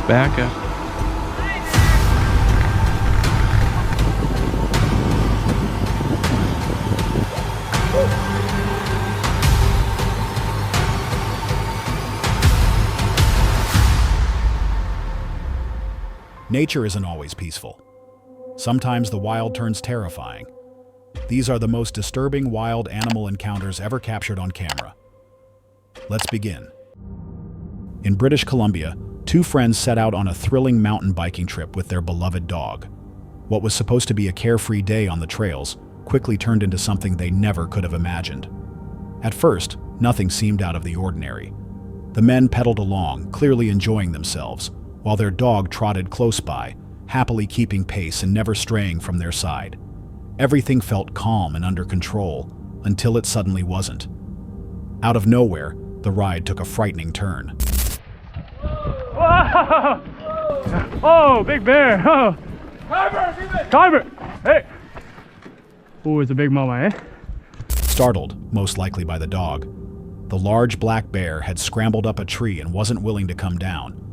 back up. Nature isn't always peaceful. Sometimes the wild turns terrifying. These are the most disturbing wild animal encounters ever captured on camera. Let's begin. In British Columbia, two friends set out on a thrilling mountain biking trip with their beloved dog. What was supposed to be a carefree day on the trails quickly turned into something they never could have imagined. At first, nothing seemed out of the ordinary. The men pedaled along, clearly enjoying themselves, while their dog trotted close by, happily keeping pace and never straying from their side. Everything felt calm and under control, until it suddenly wasn't. Out of nowhere, the ride took a frightening turn. Whoa! Oh, big bear! Oh. Kyber! Hey! Oh, it's a big mama, eh? Startled, most likely by the dog, the large black bear had scrambled up a tree and wasn't willing to come down.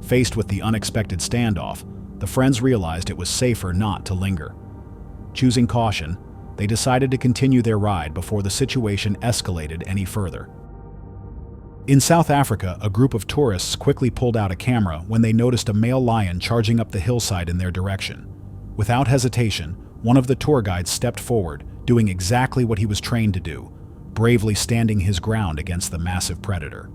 Faced with the unexpected standoff, the friends realized it was safer not to linger. Choosing caution, they decided to continue their ride before the situation escalated any further. In South Africa, a group of tourists quickly pulled out a camera when they noticed a male lion charging up the hillside in their direction. Without hesitation, one of the tour guides stepped forward, doing exactly what he was trained to do, bravely standing his ground against the massive predator.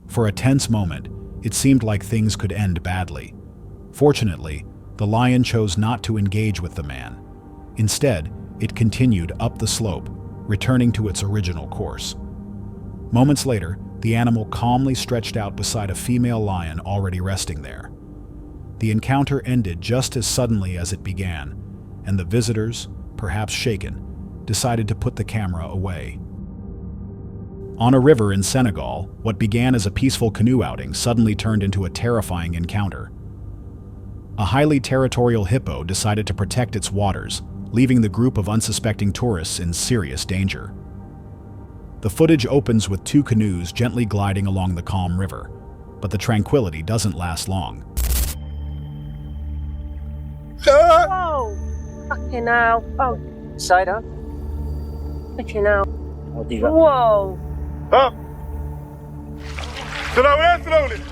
For a tense moment, it seemed like things could end badly. Fortunately, the lion chose not to engage with the man. Instead, it continued up the slope, returning to its original course. Moments later, the animal calmly stretched out beside a female lion already resting there. The encounter ended just as suddenly as it began, and the visitors, perhaps shaken, decided to put the camera away. On a river in Senegal, what began as a peaceful canoe outing suddenly turned into a terrifying encounter. A highly territorial hippo decided to protect its waters, leaving the group of unsuspecting tourists in serious danger. The footage opens with two canoes gently gliding along the calm river, but the tranquility doesn't last long. Whoa! Fucking hell. Oh, side up. Fucking hell. Whoa!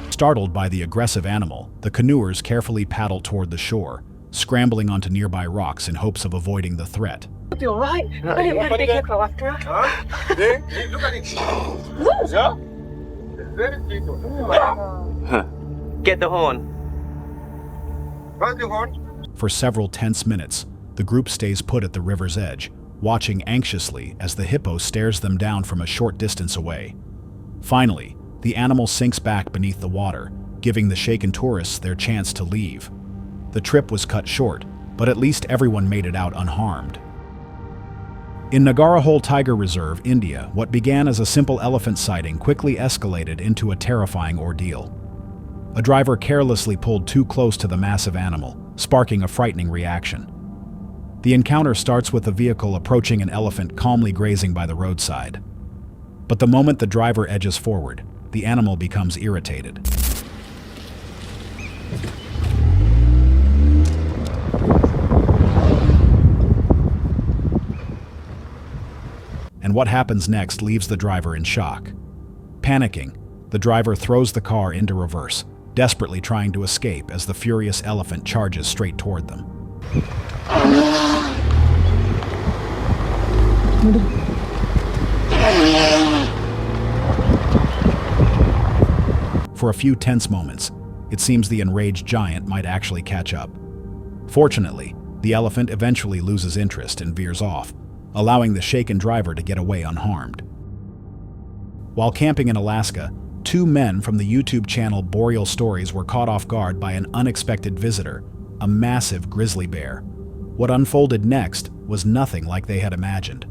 Startled by the aggressive animal, the canoers carefully paddle toward the shore, scrambling onto nearby rocks in hopes of avoiding the threat. I'll be alright. I didn't want to be careful after her. Get the horn. For several tense minutes, the group stays put at the river's edge, watching anxiously as the hippo stares them down from a short distance away. Finally, the animal sinks back beneath the water, giving the shaken tourists their chance to leave. The trip was cut short, but at least everyone made it out unharmed. In Nagarhole Tiger Reserve, India, what began as a simple elephant sighting quickly escalated into a terrifying ordeal. A driver carelessly pulled too close to the massive animal, sparking a frightening reaction. The encounter starts with the vehicle approaching an elephant calmly grazing by the roadside. But the moment the driver edges forward, the animal becomes irritated. And what happens next leaves the driver in shock. Panicking, the driver throws the car into reverse, desperately trying to escape as the furious elephant charges straight toward them. For a few tense moments, it seems the enraged giant might actually catch up. Fortunately, the elephant eventually loses interest and veers off, allowing the shaken driver to get away unharmed. While camping in Alaska, two men from the YouTube channel Boreal Stories were caught off guard by an unexpected visitor, a massive grizzly bear. What unfolded next was nothing like they had imagined.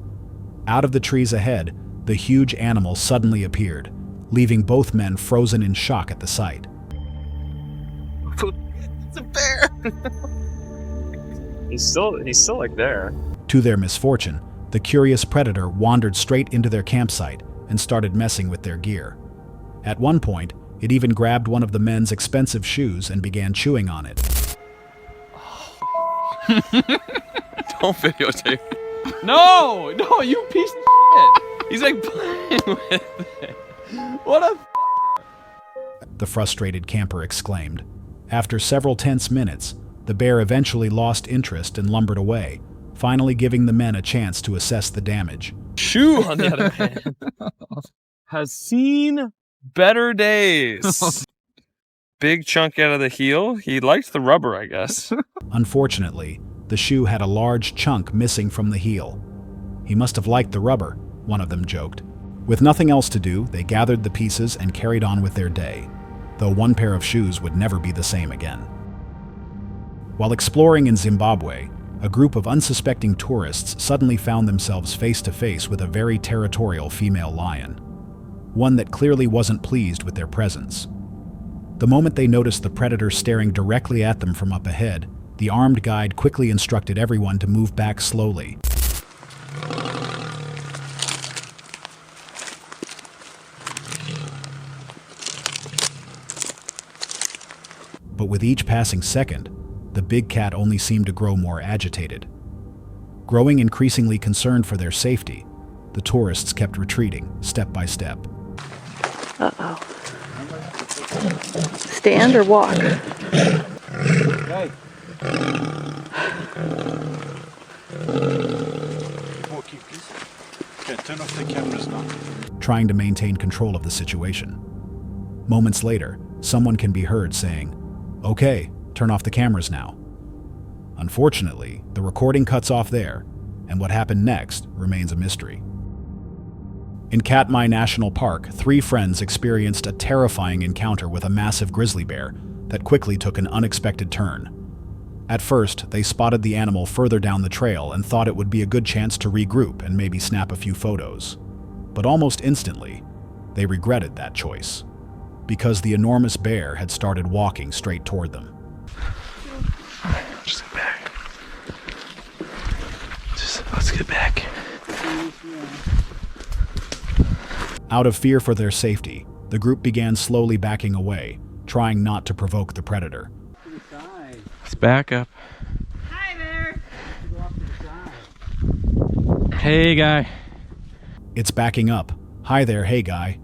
Out of the trees ahead, the huge animal suddenly appeared, leaving both men frozen in shock at the sight. It's a bear! He's still like there. To their misfortune, the curious predator wandered straight into their campsite and started messing with their gear. At one point, it even grabbed one of the men's expensive shoes and began chewing on it. Don't videotape. No, you piece of shit. He's like playing with it. What a The frustrated camper exclaimed. After several tense minutes, the bear eventually lost interest and lumbered away, finally giving the men a chance to assess the damage. shoe, on the other hand, has seen better days. Big chunk out of the heel. He liked the rubber, I guess. Unfortunately, the shoe had a large chunk missing from the heel. He must have liked the rubber, one of them joked. With nothing else to do, they gathered the pieces and carried on with their day, though one pair of shoes would never be the same again. While exploring in Zimbabwe, a group of unsuspecting tourists suddenly found themselves face to face with a very territorial female lion, one that clearly wasn't pleased with their presence. The moment they noticed the predator staring directly at them from up ahead, the armed guide quickly instructed everyone to move back slowly. But with each passing second, the big cat only seemed to grow more agitated. Growing increasingly concerned for their safety, the tourists kept retreating, step by step. Uh-oh. Stand or walk? Okay. Okay, turn off the cameras now. Trying to maintain control of the situation. Moments later, someone can be heard saying, "Okay, turn off the cameras now." Unfortunately, the recording cuts off there, and what happened next remains a mystery. In Katmai National Park, 3 friends experienced a terrifying encounter with a massive grizzly bear that quickly took an unexpected turn. At first, they spotted the animal further down the trail and thought it would be a good chance to regroup and maybe snap a few photos. But almost instantly, they regretted that choice, because the enormous bear had started walking straight toward them. Just get back. Let's get back. Out of fear for their safety, the group began slowly backing away, trying not to provoke the predator. Let's back up. Hi there. Hey, guy. "It's backing up. Hi there, hey guy,"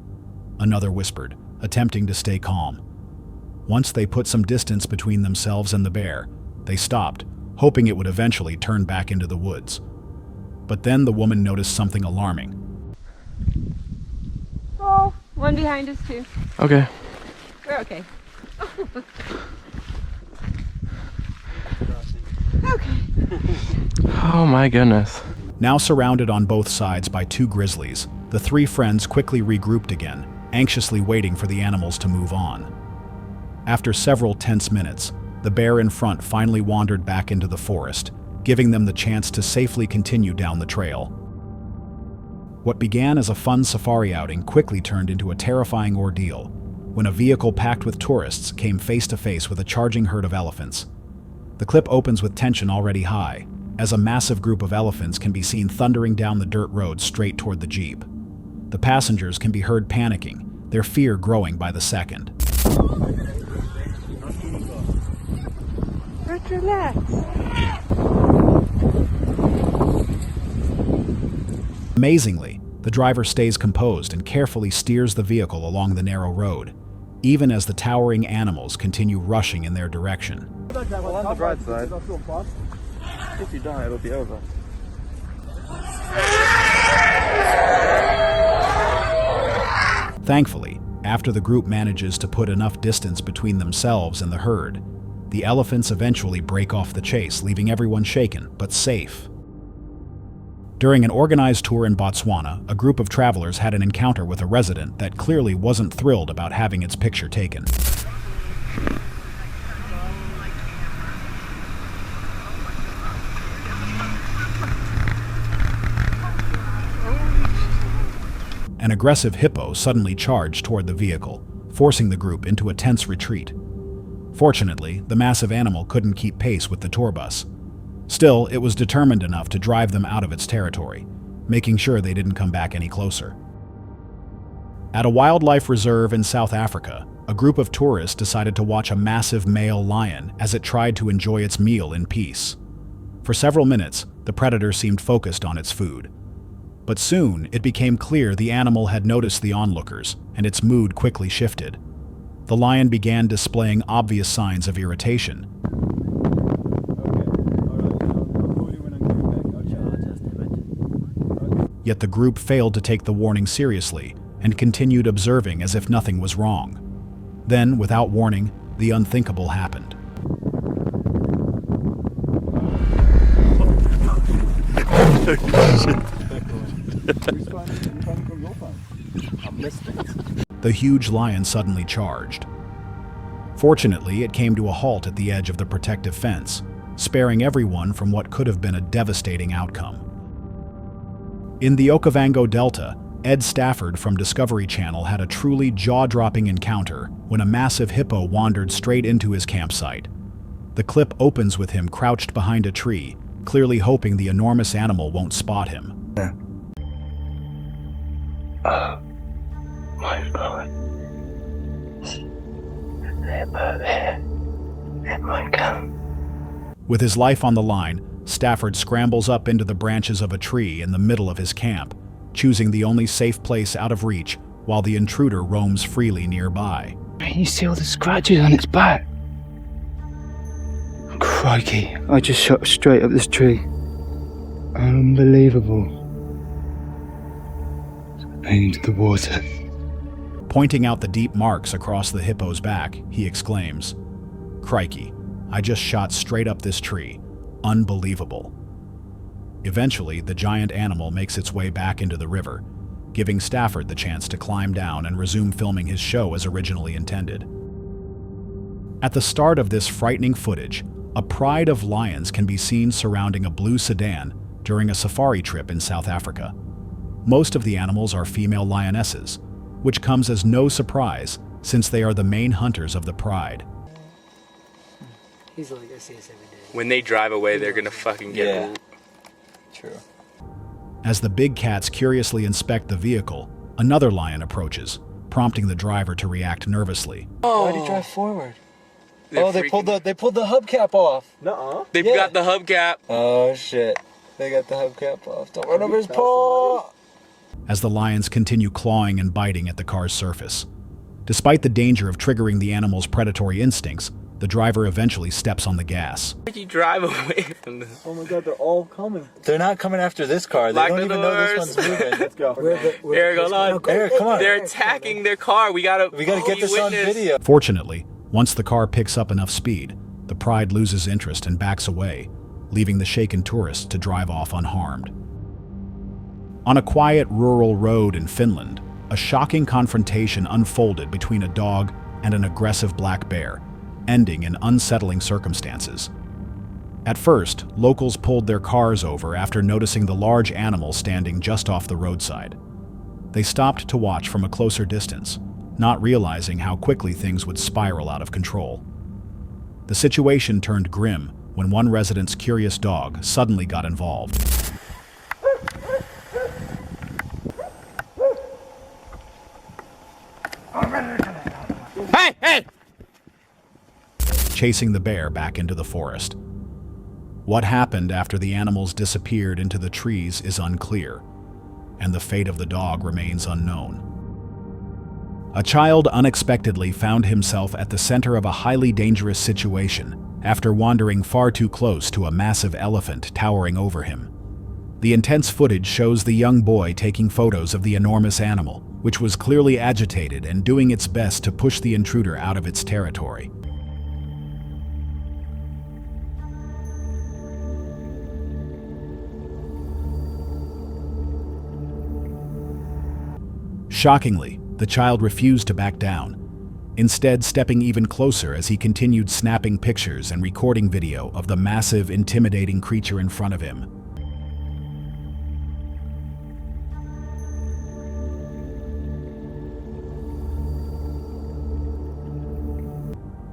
another whispered, attempting to stay calm. Once they put some distance between themselves and the bear, they stopped, hoping it would eventually turn back into the woods. But then the woman noticed something alarming. Oh, one behind us too. Okay. We're okay. Okay. Oh my goodness. Now surrounded on both sides by 2 grizzlies, the 3 friends quickly regrouped again, anxiously waiting for the animals to move on. After several tense minutes, the bear in front finally wandered back into the forest, giving them the chance to safely continue down the trail. What began as a fun safari outing quickly turned into a terrifying ordeal when a vehicle packed with tourists came face to face with a charging herd of elephants. The clip opens with tension already high, as a massive group of elephants can be seen thundering down the dirt road straight toward the Jeep. The passengers can be heard panicking, their fear growing by the second. Relax. Amazingly, the driver stays composed and carefully steers the vehicle along the narrow road, even as the towering animals continue rushing in their direction. Well, on the bright side, if you die, it'll be over. Thankfully, after the group manages to put enough distance between themselves and the herd, the elephants eventually break off the chase, leaving everyone shaken but safe. During an organized tour in Botswana, a group of travelers had an encounter with a resident that clearly wasn't thrilled about having its picture taken. An aggressive hippo suddenly charged toward the vehicle, forcing the group into a tense retreat. Fortunately, the massive animal couldn't keep pace with the tour bus. Still, it was determined enough to drive them out of its territory, making sure they didn't come back any closer. At a wildlife reserve in South Africa, a group of tourists decided to watch a massive male lion as it tried to enjoy its meal in peace. For several minutes, the predator seemed focused on its food. But soon, it became clear the animal had noticed the onlookers, and its mood quickly shifted. The lion began displaying obvious signs of irritation. Yet the group failed to take the warning seriously and continued observing as if nothing was wrong. Then, without warning, the unthinkable happened. The huge lion suddenly charged. Fortunately, it came to a halt at the edge of the protective fence, sparing everyone from what could have been a devastating outcome. In the Okavango Delta, Ed Stafford from Discovery Channel had a truly jaw-dropping encounter when a massive hippo wandered straight into his campsite. The clip opens with him crouched behind a tree, clearly hoping the enormous animal won't spot him. Oh my God. Hippo here. It might come. With his life on the line, Stafford scrambles up into the branches of a tree in the middle of his camp, choosing the only safe place out of reach while the intruder roams freely nearby. You see all the scratches on its back? Crikey, I just shot straight up this tree. Unbelievable. Into the water. Pointing out the deep marks across the hippo's back, he exclaims, "Crikey, I just shot straight up this tree. Unbelievable." Eventually, the giant animal makes its way back into the river, giving Stafford the chance to climb down and resume filming his show as originally intended. At the start of this frightening footage, a pride of lions can be seen surrounding a blue sedan during a safari trip in South Africa. Most of the animals are female lionesses, which comes as no surprise since they are the main hunters of the pride. He's like, I see us every day. When they drive away, they're gonna fucking get. True. As the big cats curiously inspect the vehicle, another lion approaches, prompting the driver to react nervously. Why'd he drive forward? They pulled the hubcap off. Nuh-uh. They've got the hubcap. Oh shit. They got the hubcap off. Don't run over his paw. As the lions continue clawing and biting at the car's surface. Despite the danger of triggering the animal's predatory instincts, the driver eventually steps on the gas. Why'd you drive away from this? Oh my God, they're all coming. They're not coming after this car. They don't even know this one's moving. Let's go. Eric, hold on. Eric, come on. They're attacking their car. We gotta get this on video. Fortunately, once the car picks up enough speed, the pride loses interest and backs away, leaving the shaken tourists to drive off unharmed. On a quiet rural road in Finland, a shocking confrontation unfolded between a dog and an aggressive black bear, ending in unsettling circumstances. At first, locals pulled their cars over after noticing the large animal standing just off the roadside. They stopped to watch from a closer distance, not realizing how quickly things would spiral out of control. The situation turned grim when one resident's curious dog suddenly got involved. Hey! Chasing the bear back into the forest. What happened after the animals disappeared into the trees is unclear, and the fate of the dog remains unknown. A child unexpectedly found himself at the center of a highly dangerous situation after wandering far too close to a massive elephant towering over him. The intense footage shows the young boy taking photos of the enormous animal, which was clearly agitated and doing its best to push the intruder out of its territory. Shockingly, the child refused to back down, instead stepping even closer as he continued snapping pictures and recording video of the massive, intimidating creature in front of him.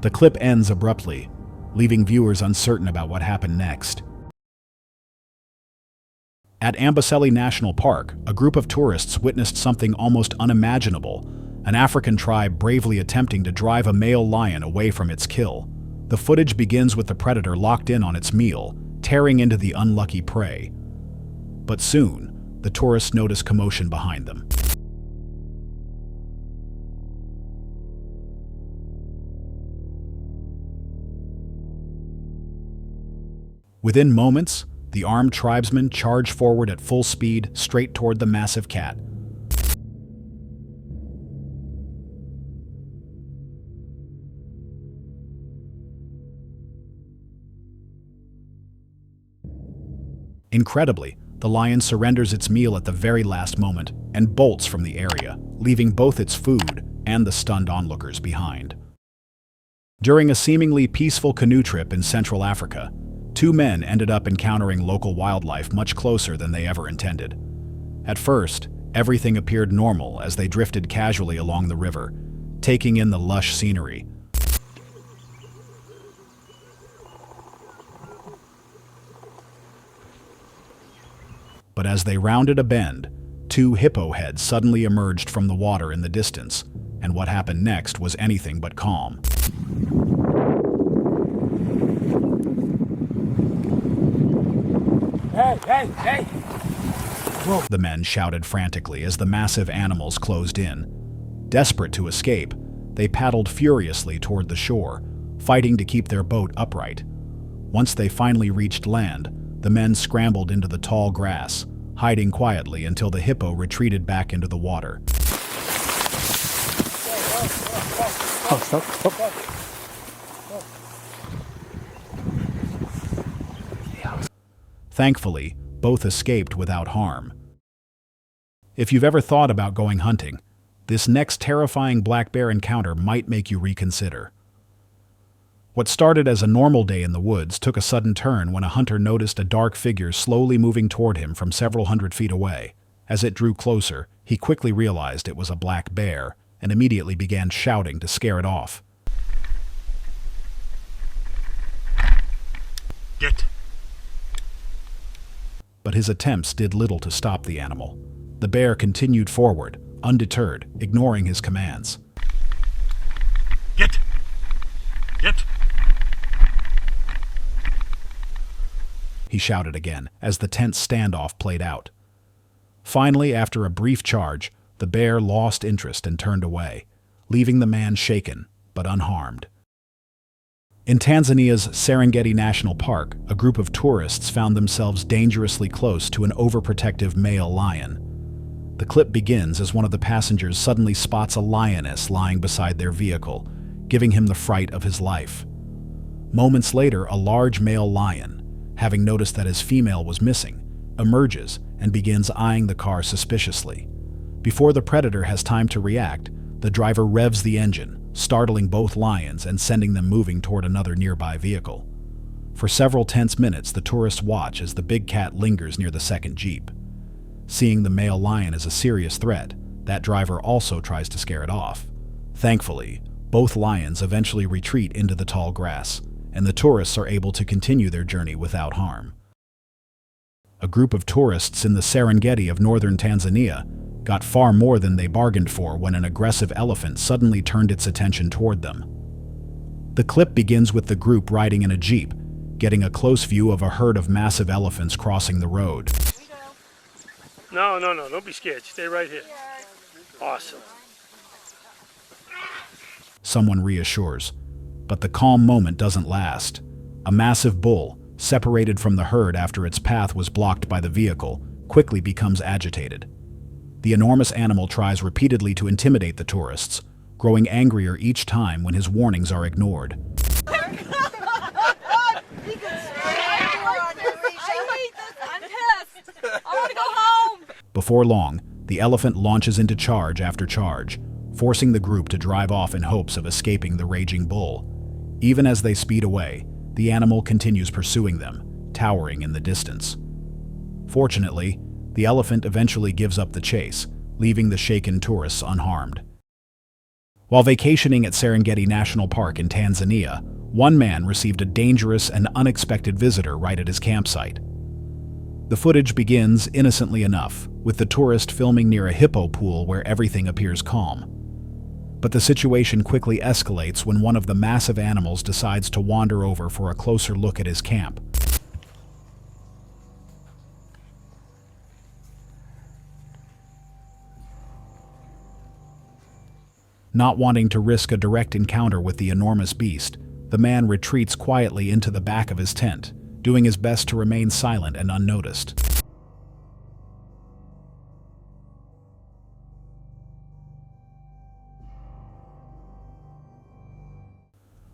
The clip ends abruptly, leaving viewers uncertain about what happened next. At Amboseli National Park, a group of tourists witnessed something almost unimaginable, an African tribe bravely attempting to drive a male lion away from its kill. The footage begins with the predator locked in on its meal, tearing into the unlucky prey. But soon, the tourists notice commotion behind them. Within moments, the armed tribesmen charge forward at full speed, straight toward the massive cat. Incredibly, the lion surrenders its meal at the very last moment and bolts from the area, leaving both its food and the stunned onlookers behind. During a seemingly peaceful canoe trip in Central Africa, two men ended up encountering local wildlife much closer than they ever intended. At first, everything appeared normal as they drifted casually along the river, taking in the lush scenery. But as they rounded a bend, two hippo heads suddenly emerged from the water in the distance, and what happened next was anything but calm. Hey! The men shouted frantically as the massive animals closed in. Desperate to escape, they paddled furiously toward the shore, fighting to keep their boat upright. Once they finally reached land, the men scrambled into the tall grass, hiding quietly until the hippo retreated back into the water. Oh, stop. Thankfully, both escaped without harm. If you've ever thought about going hunting, this next terrifying black bear encounter might make you reconsider. What started as a normal day in the woods took a sudden turn when a hunter noticed a dark figure slowly moving toward him from several hundred feet away. As it drew closer, he quickly realized it was a black bear and immediately began shouting to scare it off. Get! But his attempts did little to stop the animal. The bear continued forward, undeterred, ignoring his commands. Get! He shouted again as the tense standoff played out. Finally, after a brief charge, the bear lost interest and turned away, leaving the man shaken but unharmed. In Tanzania's Serengeti National Park, a group of tourists found themselves dangerously close to an overprotective male lion. The clip begins as one of the passengers suddenly spots a lioness lying beside their vehicle, giving him the fright of his life. Moments later, a large male lion, having noticed that his female was missing, emerges and begins eyeing the car suspiciously. Before the predator has time to react, the driver revs the engine, startling both lions and sending them moving toward another nearby vehicle. For several tense minutes, the tourists watch as the big cat lingers near the second Jeep. Seeing the male lion as a serious threat, that driver also tries to scare it off. Thankfully, both lions eventually retreat into the tall grass, and the tourists are able to continue their journey without harm. A group of tourists in the Serengeti of northern Tanzania got far more than they bargained for when an aggressive elephant suddenly turned its attention toward them. The clip begins with the group riding in a Jeep, getting a close view of a herd of massive elephants crossing the road. No, don't be scared. Stay right here. Awesome. Someone reassures, but the calm moment doesn't last. A massive bull, separated from the herd after its path was blocked by the vehicle, quickly becomes agitated. The enormous animal tries repeatedly to intimidate the tourists, growing angrier each time when his warnings are ignored. Before long, the elephant launches into charge after charge, forcing the group to drive off in hopes of escaping the raging bull. Even as they speed away, the animal continues pursuing them, towering in the distance. Fortunately, the elephant eventually gives up the chase, leaving the shaken tourists unharmed. While vacationing at Serengeti National Park in Tanzania, one man received a dangerous and unexpected visitor right at his campsite. The footage begins innocently enough, with the tourist filming near a hippo pool where everything appears calm. But the situation quickly escalates when one of the massive animals decides to wander over for a closer look at his camp. Not wanting to risk a direct encounter with the enormous beast, the man retreats quietly into the back of his tent, doing his best to remain silent and unnoticed.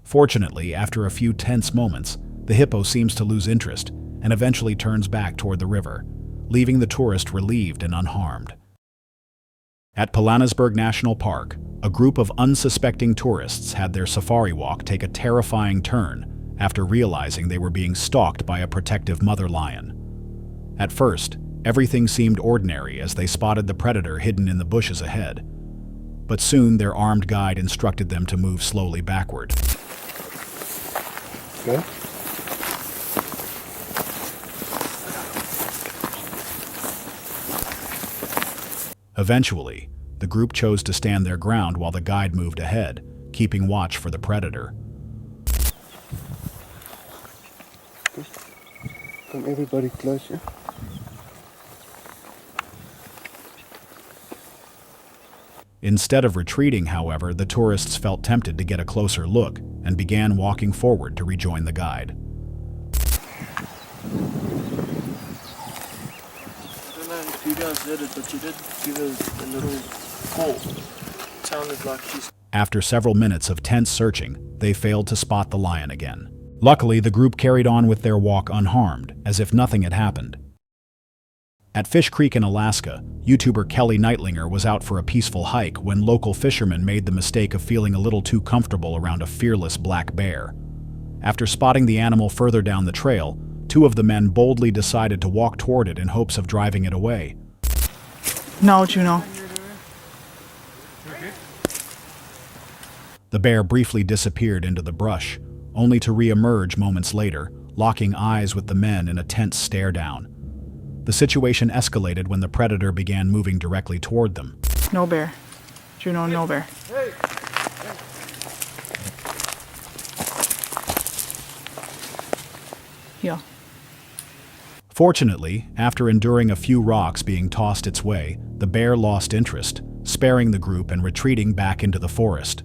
Fortunately, after a few tense moments, the hippo seems to lose interest and eventually turns back toward the river, leaving the tourist relieved and unharmed. At Pilanesberg National Park, a group of unsuspecting tourists had their safari walk take a terrifying turn after realizing they were being stalked by a protective mother lion. At first, everything seemed ordinary as they spotted the predator hidden in the bushes ahead, but soon their armed guide instructed them to move slowly backward. Okay. Eventually, the group chose to stand their ground while the guide moved ahead, keeping watch for the predator. Come everybody closer. Instead of retreating, however, the tourists felt tempted to get a closer look and began walking forward to rejoin the guide. I don't know if you guys heard it, but you did give a little call. It sounded like she's... After several minutes of tense searching, they failed to spot the lion again. Luckily, the group carried on with their walk unharmed, as if nothing had happened. At Fish Creek in Alaska, YouTuber Kelly Neitlinger was out for a peaceful hike when local fishermen made the mistake of feeling a little too comfortable around a fearless black bear. After spotting the animal further down the trail, two of the men boldly decided to walk toward it in hopes of driving it away. No, Juno. The bear briefly disappeared into the brush, only to re-emerge moments later, locking eyes with the men in a tense stare-down. The situation escalated when the predator began moving directly toward them. No bear. Juno, no bear. Yeah. Fortunately, after enduring a few rocks being tossed its way, the bear lost interest, sparing the group and retreating back into the forest.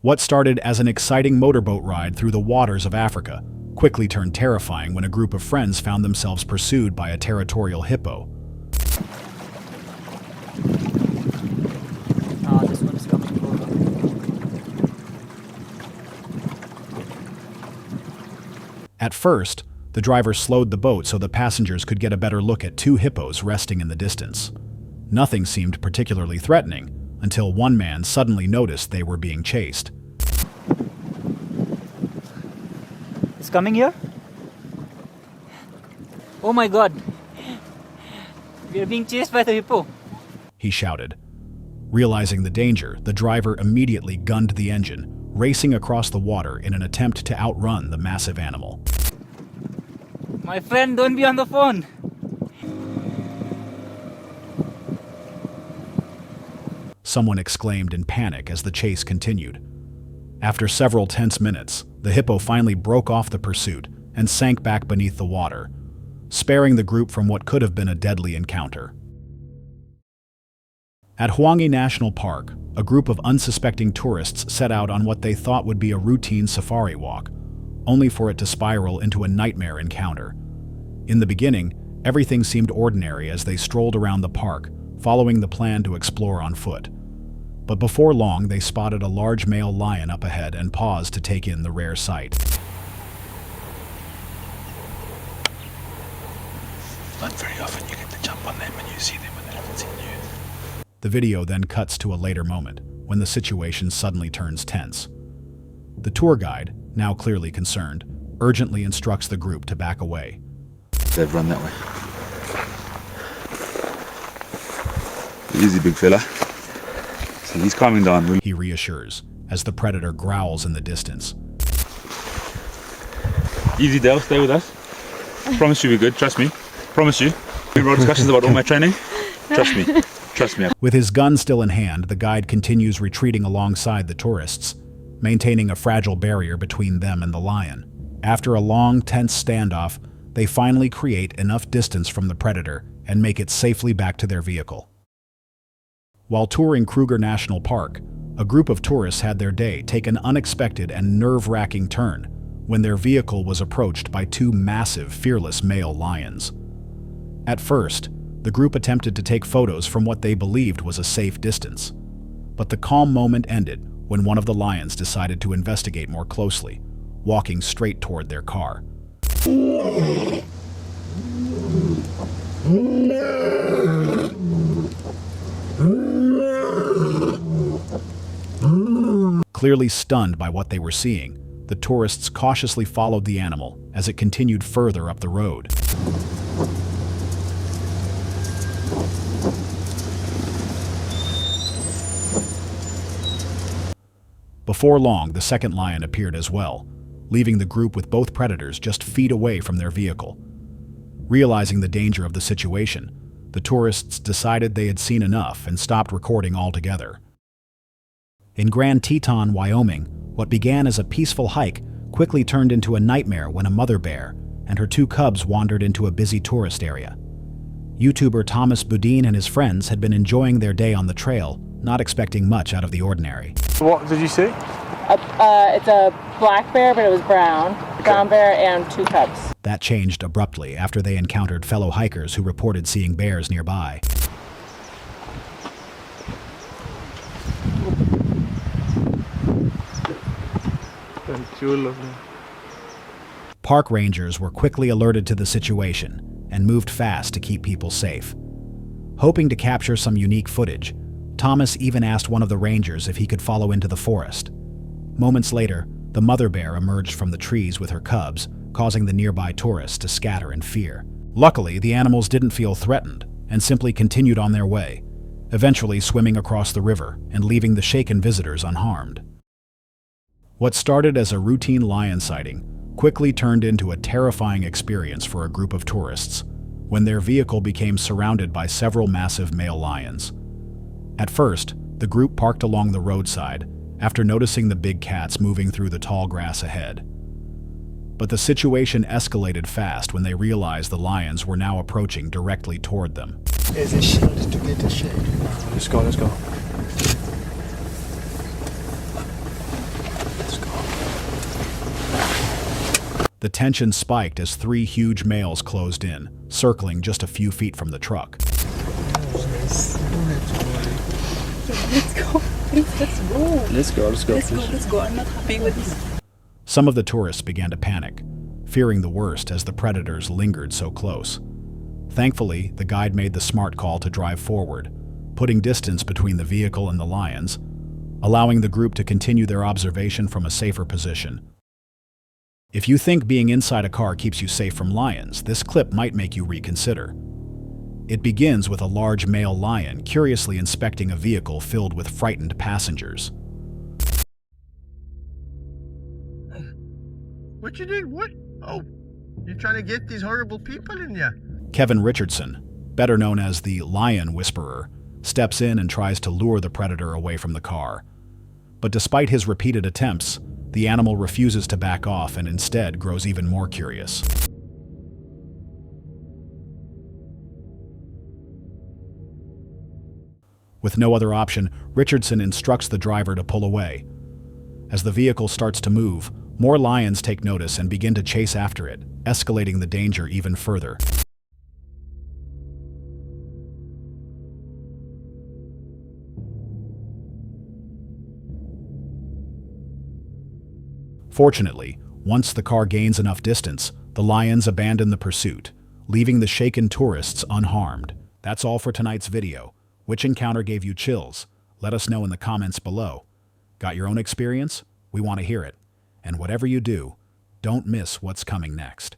What started as an exciting motorboat ride through the waters of Africa quickly turned terrifying when a group of friends found themselves pursued by a territorial hippo. This one's coming over. At first, the driver slowed the boat so the passengers could get a better look at two hippos resting in the distance. Nothing seemed particularly threatening until one man suddenly noticed they were being chased. It's coming here? Oh my god! We are being chased by the hippo! He shouted. Realizing the danger, the driver immediately gunned the engine, racing across the water in an attempt to outrun the massive animal. My friend, don't be on the phone! Someone exclaimed in panic as the chase continued. After several tense minutes, the hippo finally broke off the pursuit and sank back beneath the water, sparing the group from what could have been a deadly encounter. At Hwangi National Park, a group of unsuspecting tourists set out on what they thought would be a routine safari walk, only for it to spiral into a nightmare encounter. In the beginning, everything seemed ordinary as they strolled around the park, following the plan to explore on foot. But before long, they spotted a large male lion up ahead and paused to take in the rare sight. Not very often you get to jump on them and you see them when they haven't seen you. The video then cuts to a later moment, when the situation suddenly turns tense. The tour guide, now clearly concerned, urgently instructs the group to back away. They've run that way. Easy, big fella. So he's coming down. He reassures, as the predator growls in the distance. Easy, Dale. Stay with us. Promise you we're good, trust me. Promise you. We had discussions about all my training. Trust me. Trust me. With his gun still in hand, the guide continues retreating alongside the tourists, maintaining a fragile barrier between them and the lion. After a long, tense standoff, they finally create enough distance from the predator and make it safely back to their vehicle. While touring Kruger National Park, a group of tourists had their day take an unexpected and nerve-wracking turn when their vehicle was approached by two massive, fearless male lions. At first, the group attempted to take photos from what they believed was a safe distance. But the calm moment ended when one of the lions decided to investigate more closely, walking straight toward their car. Clearly stunned by what they were seeing, the tourists cautiously followed the animal as it continued further up the road. Before long, the second lion appeared as well, leaving the group with both predators just feet away from their vehicle. Realizing the danger of the situation, the tourists decided they had seen enough and stopped recording altogether. In Grand Teton, Wyoming, what began as a peaceful hike quickly turned into a nightmare when a mother bear and her two cubs wandered into a busy tourist area. YouTuber Thomas Boudin and his friends had been enjoying their day on the trail, not expecting much out of the ordinary. What did you see? It's a black bear, but it was brown. Brown bear and two cubs. That changed abruptly after they encountered fellow hikers who reported seeing bears nearby. Park rangers were quickly alerted to the situation and moved fast to keep people safe. Hoping to capture some unique footage, Thomas even asked one of the rangers if he could follow into the forest. Moments later, the mother bear emerged from the trees with her cubs, causing the nearby tourists to scatter in fear. Luckily, the animals didn't feel threatened and simply continued on their way, eventually swimming across the river and leaving the shaken visitors unharmed. What started as a routine lion sighting quickly turned into a terrifying experience for a group of tourists when their vehicle became surrounded by several massive male lions. At first, the group parked along the roadside after noticing the big cats moving through the tall grass ahead. But the situation escalated fast when they realized the lions were now approaching directly toward them. Is it shielded to get the shade? Let's go, let's go. The tension spiked as three huge males closed in, circling just a few feet from the truck. Let's go. Please, let's go. Let's go, let's go. Let's go, let's go. I'm not happy with this. Some of the tourists began to panic, fearing the worst as the predators lingered so close. Thankfully, the guide made the smart call to drive forward, putting distance between the vehicle and the lions, allowing the group to continue their observation from a safer position. If you think being inside a car keeps you safe from lions, this clip might make you reconsider. It begins with a large male lion curiously inspecting a vehicle filled with frightened passengers. What you did? What? Oh, you're trying to get these horrible people in ya. Kevin Richardson, better known as the Lion Whisperer, steps in and tries to lure the predator away from the car. But despite his repeated attempts, the animal refuses to back off and instead grows even more curious. With no other option, Richardson instructs the driver to pull away. As the vehicle starts to move, more lions take notice and begin to chase after it, escalating the danger even further. Fortunately, once the car gains enough distance, the lions abandon the pursuit, leaving the shaken tourists unharmed. That's all for tonight's video. Which encounter gave you chills? Let us know in the comments below. Got your own experience? We want to hear it. And whatever you do, don't miss what's coming next.